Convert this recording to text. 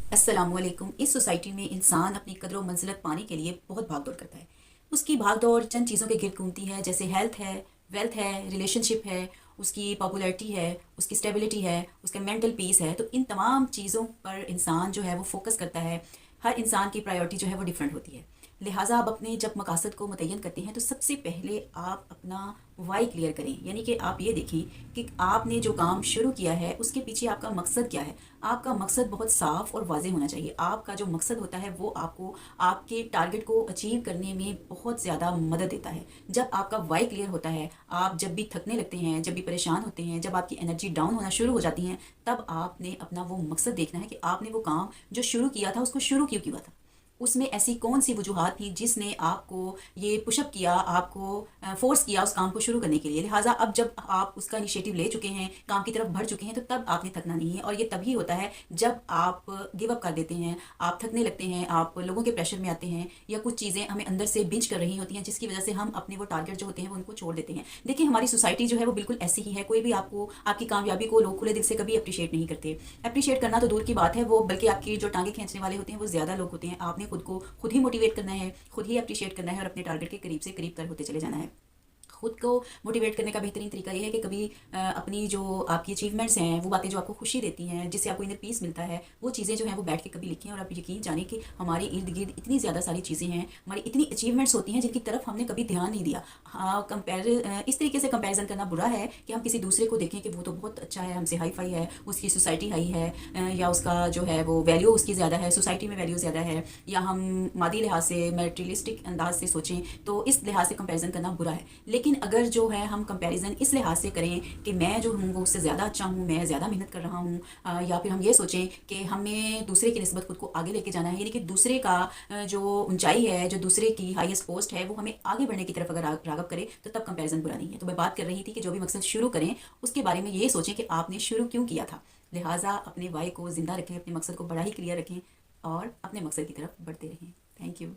अस्सलाम वालेकुम। इस सोसाइटी में इंसान अपनी कदर व मंजिलत पाने के लिए बहुत भाग दौड़ करता है। उसकी भाग दौड़ चंद चीज़ों के गिर्द घूमती है, जैसे हेल्थ है, वेल्थ है, रिलेशनशिप है, उसकी पॉपुलैरिटी है, उसकी स्टेबिलिटी है, उसका मेंटल पीस है। तो इन तमाम चीज़ों पर इंसान जो है वो फोकस करता है। हर इंसान की प्रायोरिटी जो है वो डिफरेंट होती है। लिहाजा आप अपने जब मकासद को मुतय्यन करते हैं तो सबसे पहले आप अपना वाई क्लियर करें, यानी कि आप ये देखें कि आपने जो काम शुरू किया है उसके पीछे आपका मकसद क्या है। आपका मकसद बहुत साफ और वाज़ेह होना चाहिए। आपका जो मकसद होता है वो आपको आपके टारगेट को अचीव करने में बहुत ज़्यादा मदद देता है। जब आपका वाई क्लियर होता है, आप जब भी थकने लगते हैं, जब भी परेशान होते हैं, जब आपकी एनर्जी डाउन होना शुरू हो जाती है, तब आपने अपना वो मकसद देखना है कि आपने वो काम जो शुरू किया था उसको शुरू क्यों किया था। उसमें ऐसी कौन सी वजूहत थी जिसने आपको ये पुशअप किया, आपको फोर्स किया उस काम को शुरू करने के लिए। लिहाजा अब जब आप उसका इनिशिएटिव ले चुके हैं, काम की तरफ बढ़ चुके हैं, तो तब आपने थकना नहीं है। और ये तभी होता है जब आप गिव अप कर देते हैं, आप थकने लगते हैं, आप लोगों के प्रेशर में आते हैं, या कुछ चीज़ें हमें अंदर से बिंच कर रही होती हैं जिसकी वजह से हम अपने वो टारगेट जो होते हैं वो उनको छोड़ देते हैं। देखिए, हमारी सोसाइटी जो है वो बिल्कुल ऐसी ही है। कोई भी आपको आपकी कामयाबी को लोग खुले दिल से कभी अप्रिशिएट नहीं करते। अप्रिशिएट करना तो दूर की बात है, वो बल्कि आपकी जो टांगे खींचने वाले होते हैं वो ज़्यादा लोग होते हैं। आपने खुद को खुद ही मोटिवेट करना है, खुद ही अप्रिशिएट करना है और अपने टारगेट के करीब से करीब तर होते चले जाना है। खुद को मोटिवेट करने का बेहतरीन तरीका ये है कि कभी अपनी जो आपकी अचीवमेंट्स हैं, वो बातें जो आपको खुशी देती हैं, जिससे आपको इनर पीस मिलता है, वो चीज़ें जो हैं वो बैठ के कभी लिखें। और आप यकीन जाने कि हमारे इर्द गिर्द इतनी ज़्यादा सारी चीज़ें हैं, हमारी इतनी अचीवमेंट्स होती हैं जिनकी तरफ हमने कभी ध्यान नहीं दिया। हाँ, इस तरीके से कंपेरिजन करना बुरा है कि हम किसी दूसरे को देखें कि वो तो बहुत अच्छा है, हमसे हाई फाई है, उसकी सोसाइटी हाई है, या उसका जो है वो वैल्यू उसकी ज़्यादा है, सोसाइटी में वैल्यू ज़्यादा है, या हम मादी लिहाज से मटेरियलिस्टिक अंदाज से सोचें तो इस लिहाज से कंपेरिजन करना बुरा है। लेकिन अगर जो है हम कंपैरिजन इस लिहाज से करें कि मैं जो हूँ वो उससे ज़्यादा अच्छा हूँ, मैं ज़्यादा मेहनत कर रहा हूँ, या फिर हम ये सोचें कि हमें दूसरे की निस्बत खुद को आगे लेके जाना है, यानी कि दूसरे का जो ऊंचाई है, जो दूसरे की हाईएस्ट पोस्ट है, वो हमें आगे बढ़ने की तरफ अगर रागब करे तो तब कंपैरिजन बुरा नहीं है। तो मैं बात कर रही थी कि जो भी मकसद शुरू करें उसके बारे में ये सोचें कि आपने शुरू क्यों किया था। लिहाजा अपने वाई को ज़िंदा रखें, अपने मकसद को बड़ा ही क्लियर रखें और अपने मकसद की तरफ बढ़ते रहें। Thank you.